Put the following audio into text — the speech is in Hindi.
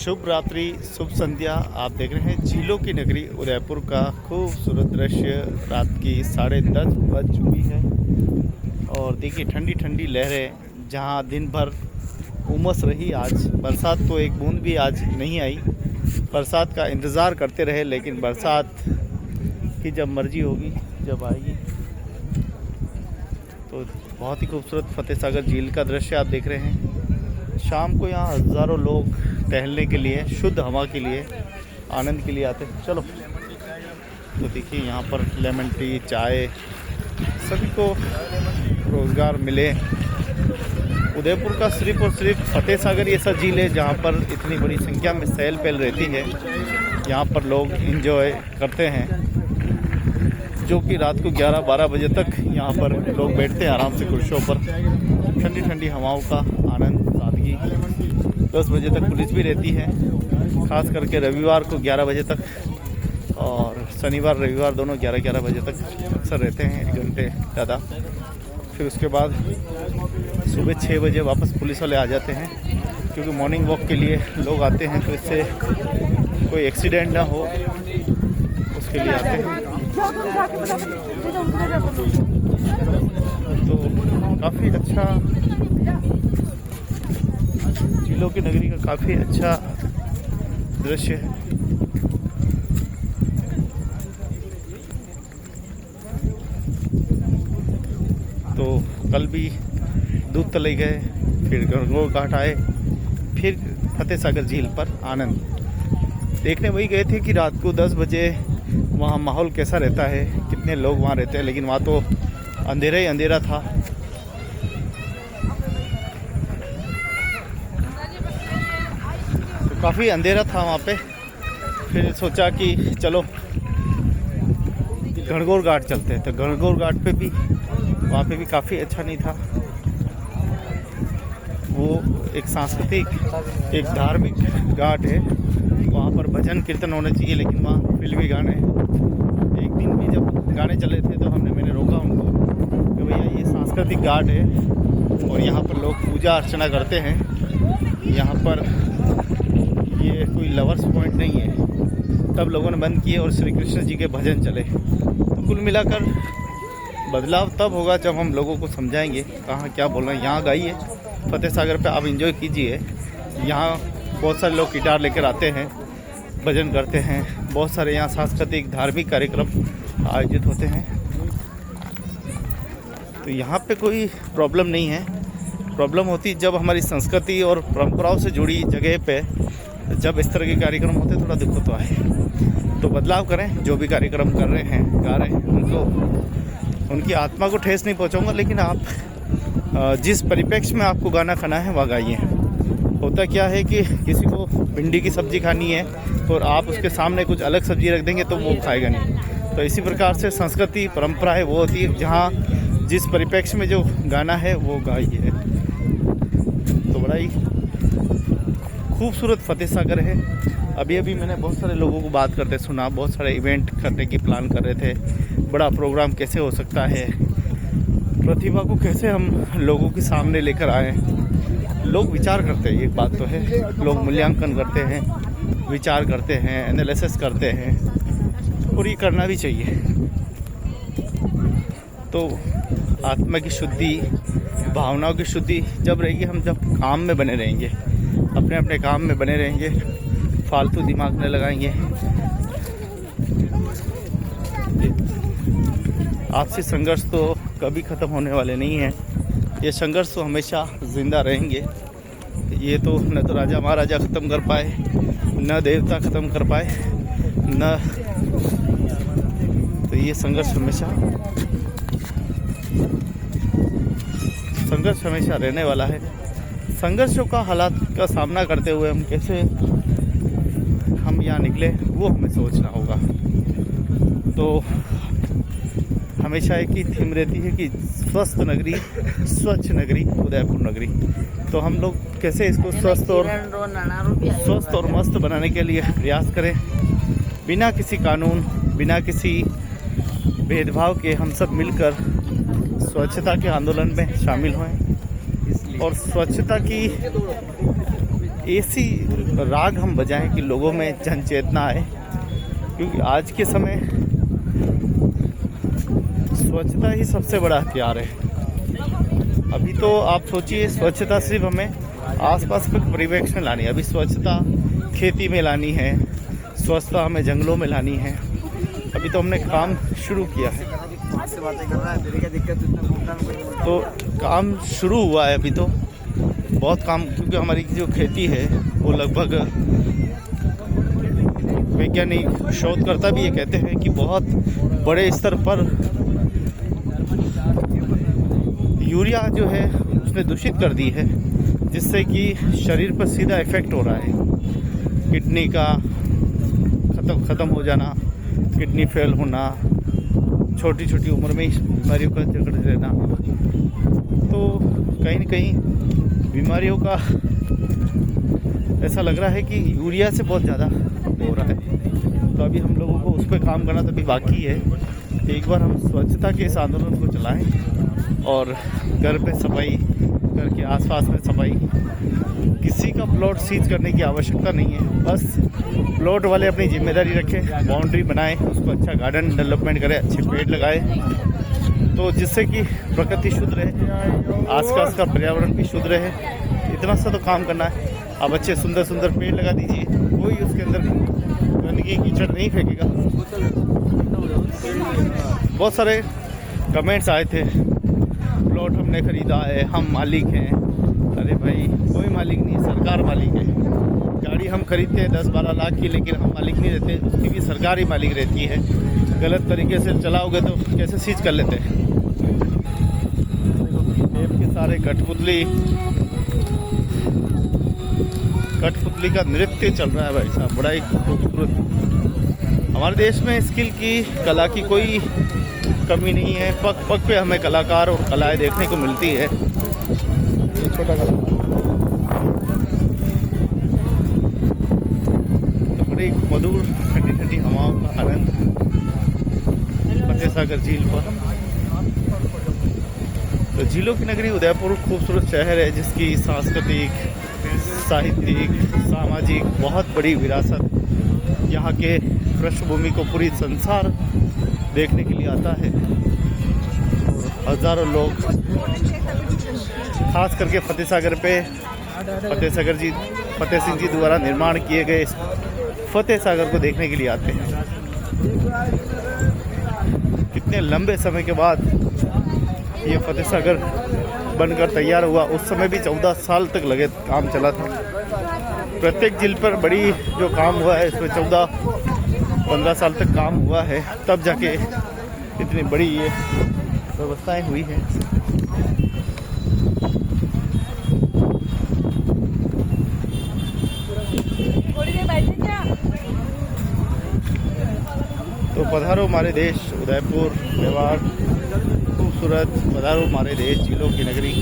शुभ रात्रि, शुभ संध्या। आप देख रहे हैं झीलों की नगरी उदयपुर का खूबसूरत दृश्य। रात की 10:30 बज चुकी है और देखिए ठंडी ठंडी लहरें। जहां दिन भर उमस रही, आज बरसात तो एक बूंद भी आज नहीं आई। बरसात का इंतज़ार करते रहे, लेकिन बरसात की जब मर्जी होगी, जब आएगी। तो बहुत ही खूबसूरत फतेह सागर झील का दृश्य आप देख रहे हैं। शाम को यहाँ हज़ारों लोग टहलने के लिए, शुद्ध हवा के लिए, आनंद के लिए आते हैं। चलो, तो देखिए यहाँ पर लेमन टी, चाय, सभी को रोज़गार मिले। उदयपुर का सिर्फ और सिर्फ फतेह सागर ऐसा झील है जहाँ पर इतनी बड़ी संख्या में चहल पहल रहती है। यहाँ पर लोग एंजॉय करते हैं, जो कि रात को 11-12 बजे तक यहाँ पर लोग बैठते हैं आराम से कुर्सियों पर। ठंडी ठंडी हवाओं का आनंद, सादगी। 10 बजे तक पुलिस भी रहती है, खास करके रविवार को 11 बजे तक, और शनिवार रविवार दोनों 11-11 बजे तक अक्सर रहते हैं, 1 घंटे ज़्यादा। फिर उसके बाद सुबह 6 बजे वापस पुलिस वाले आ जाते हैं, क्योंकि मॉर्निंग वॉक के लिए लोग आते हैं, तो इससे कोई एक्सीडेंट ना हो उसके लिए आते हैं। तो काफ़ी अच्छा, झीलों की नगरी का काफ़ी अच्छा दृश्य है। तो कल भी दूध तले गए, फिर गणगौर घाट आए, फिर फतेह सागर झील पर आनंद देखने वही गए थे कि रात को 10 बजे वहाँ माहौल कैसा रहता है, कितने लोग वहाँ रहते हैं। लेकिन वहाँ तो अंधेरा ही अंधेरा था। तो काफ़ी अंधेरा था वहाँ पे। फिर सोचा कि चलो गणगौर घाट चलते हैं। तो गणगौर घाट पे भी, वहाँ पे भी काफ़ी अच्छा नहीं था। वो एक सांस्कृतिक, एक धार्मिक घाट है। वहाँ पर भजन कीर्तन होने चाहिए, लेकिन वहाँ फिल्मी गाने। एक दिन भी जब गाने चले थे तो मैंने रोका उनको कि भैया ये सांस्कृतिक घाट है और यहाँ पर लोग पूजा अर्चना करते हैं। यहाँ पर ये कोई लवर्स पॉइंट नहीं है। तब लोगों ने बंद किए और श्री कृष्ण जी के भजन चले। तो कुल मिलाकर बदलाव तब होगा जब हम लोगों को समझाएंगे कहाँ क्या बोल रहे हैं। यहाँ गाइए, फतेह सागर पे आप एंजॉय कीजिए। यहाँ बहुत सारे लोग गिटार लेकर आते हैं, भजन करते हैं। बहुत सारे यहाँ सांस्कृतिक धार्मिक कार्यक्रम आयोजित होते हैं। तो यहाँ पे कोई प्रॉब्लम नहीं है। प्रॉब्लम होती जब हमारी संस्कृति और परंपराओं से जुड़ी जगह पे जब इस तरह के कार्यक्रम होते, थोड़ा दिक्कत तो आए। तो बदलाव करें। जो भी कार्यक्रम कर रहे हैं, गा रहे हैं, उनको, उनकी आत्मा को ठेस नहीं पहुँचाऊँगा, लेकिन आप जिस परिप्रेक्ष्य में आपको गाना खाना है वह गाइए। होता क्या है कि किसी को भिंडी की सब्ज़ी खानी है और आप उसके सामने कुछ अलग सब्ज़ी रख देंगे तो वो खाएगा नहीं। तो इसी प्रकार से संस्कृति परंपरा है, वो होती है जहाँ जिस परिप्रेक्ष्य में जो गाना है वो गाइए। तो बड़ा ही खूबसूरत फतेह सागर है। अभी मैंने बहुत सारे लोगों को बात करते सुना, बहुत सारे इवेंट करने की प्लान कर रहे थे। बड़ा प्रोग्राम कैसे हो सकता है, प्रतिभा को कैसे हम लोगों के सामने लेकर आएँ। लोग विचार करते हैं, एक बात तो है। लोग मूल्यांकन करते हैं, विचार करते हैं, एनालिसिस करते हैं, और ये करना भी चाहिए। तो आत्मा की शुद्धि, भावनाओं की शुद्धि जब रहेगी, हम जब काम में बने रहेंगे, अपने अपने काम में बने रहेंगे, फालतू दिमाग न लगाएंगे। आपसी संघर्ष तो कभी ख़त्म होने वाले नहीं हैं। ये संघर्ष तो हमेशा ज़िंदा रहेंगे। ये तो न तो राजा महाराजा ख़त्म कर पाए, न देवता ख़त्म कर पाए, न तो ये संघर्ष हमेशा रहने वाला है। संघर्षों का हालात का सामना करते हुए हम कैसे हम यहाँ निकले, वो हमें सोचना होगा। तो हमेशा एक ही थीम रहती है कि स्वस्थ नगरी, स्वच्छ नगरी, उदयपुर नगरी। तो हम लोग कैसे इसको स्वस्थ और मस्त बनाने के लिए प्रयास करें। बिना किसी कानून, बिना किसी भेदभाव के हम सब मिलकर स्वच्छता के आंदोलन में शामिल हों और स्वच्छता की ऐसी राग हम बजाएं कि लोगों में जन चेतना आए, क्योंकि आज के समय स्वच्छता ही सबसे बड़ा हथियार है। अभी तो आप सोचिए, स्वच्छता सिर्फ हमें आसपास के परिवेश में लानी है, अभी स्वच्छता खेती में लानी है, स्वच्छता हमें जंगलों में लानी है। अभी तो हमने काम शुरू किया है, तो काम शुरू हुआ है अभी तो बहुत काम, क्योंकि हमारी जो खेती है वो लगभग वैज्ञानिक शोधकर्ता भी ये कहते हैं कि बहुत बड़े स्तर पर यूरिया जो है उसने दूषित कर दी है, जिससे कि शरीर पर सीधा इफेक्ट हो रहा है। किडनी का ख़त्म हो जाना, किडनी फेल होना, छोटी छोटी उम्र में ही बीमारियों का जकड़ रहना, तो कहीं न कहीं बीमारियों का ऐसा लग रहा है कि यूरिया से बहुत ज़्यादा हो रहा है। तो अभी हम लोगों को उस पर काम करना तो अभी बाकी है। एक बार हम स्वच्छता के इस आंदोलन को चलाएं और घर पे सफाई, घर के आसपास में सफाई। किसी का प्लॉट सीज करने की आवश्यकता नहीं है, बस प्लॉट वाले अपनी जिम्मेदारी रखें, बाउंड्री बनाएं, उसको अच्छा गार्डन डेवलपमेंट करें, अच्छे पेड़ लगाएं, तो जिससे कि प्रकृति शुद्ध रहे, आसपास का पर्यावरण भी शुद्ध रहे। इतना सा तो काम करना है। आप अच्छे सुंदर सुंदर पेड़ लगा दीजिए, कोई उसके अंदर गंदगी कीचड़ नहीं फेंकेगा। बहुत सारे कमेंट्स आए थे, प्लॉट हमने खरीदा है, हम मालिक हैं। अरे भाई, कोई मालिक नहीं, सरकार मालिक है। गाड़ी हम खरीदते हैं 10-12 लाख की, लेकिन हम मालिक नहीं रहते, उसकी भी सरकार ही मालिक रहती है। गलत तरीके से चलाओगे तो कैसे सीज कर लेते हैं। के सारे कठपुतली का नृत्य चल रहा है भाई साहब, बड़ा ही खूबसूरत। हमारे देश में स्किल की, कला की कोई कमी नहीं है। पग पग पे हमें कलाकार और कलाएं देखने को मिलती है। ये छोटा कला तो बड़ी मधुर ठंडी ठंडी हवाओं का आनंद फतेह सागर झील पर। तो झीलों की नगरी उदयपुर खूबसूरत शहर है, जिसकी सांस्कृतिक, साहित्यिक, सामाजिक बहुत बड़ी विरासत। यहाँ के पृष्ठभूमि को पूरी संसार देखने के लिए आता है। हजारों लोग खास करके फतेह सागर पे फतेह सिंह जी द्वारा निर्माण किए गए फतेह सागर को देखने के लिए आते हैं। कितने लंबे समय के बाद ये फतेह सागर बनकर तैयार हुआ। उस समय भी 14 साल तक लगे, काम चला था। प्रत्येक झील पर बड़ी जो काम हुआ है, इसमें 14-15 साल तक काम हुआ है, तब जाके इतनी बड़ी ये व्यवस्थाएं हुई हैं। तो पधारो हमारे देश उदयपुर, मेवाड़ खूबसूरत, पधारो हमारे देश झीलों की नगरी।